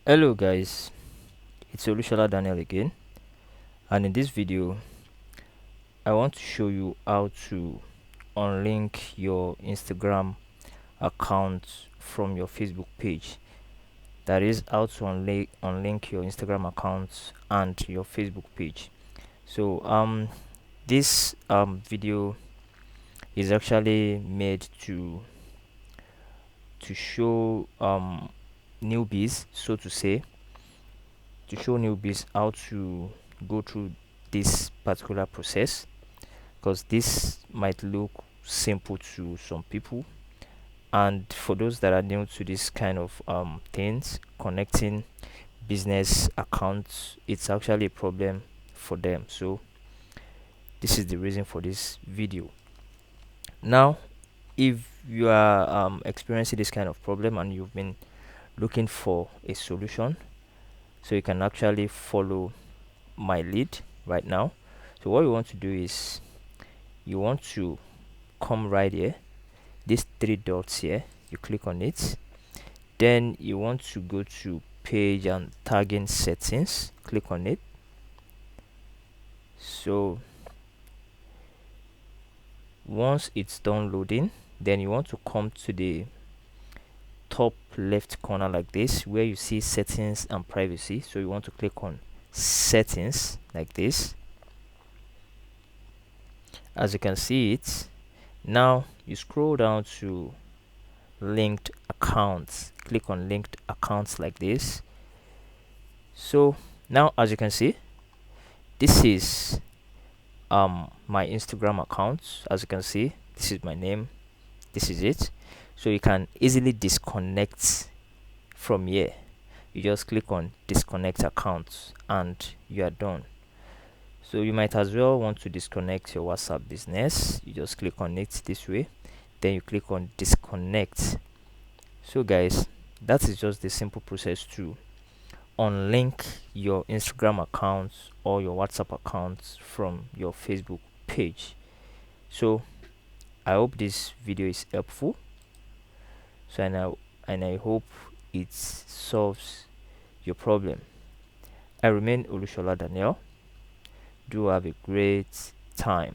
Hello guys, it's Olusola Daniel again, and in this video I want to show you how to unlink your Instagram account from your Facebook page. That is how to unlink your Instagram account and your Facebook page. So this video is actually made to show newbies, so to say, to show newbies how to go through this particular process, because this might look simple to some people, and for those that are new to this kind of things, connecting business accounts, it's actually a problem for them. So this is the reason for this video. Now, if you are experiencing this kind of problem and you've been looking for a solution, so you can actually follow my lead right now. So what you want to do is you want to come right here, these three dots here, you click on it. Then you want to go to page and tagging settings, click on it. So once it's done loading, then you want to come to the top left corner like this, where you see settings and privacy. So you want to click on settings like this. As you can see it, now you scroll down to linked accounts, click on linked accounts like this. So now, as you can see, this is my Instagram account. As you can see, this is my name, this is it. So you can easily disconnect from here. You just click on disconnect accounts and you are done. So you might as well want to disconnect your WhatsApp business. You just click on it this way, then you click on disconnect. So guys, that is just the simple process to unlink your Instagram account or your WhatsApp account from your Facebook page. So I hope this video is helpful. So and I hope it solves your problem. I remain Olusola Daniel. Do have a great time.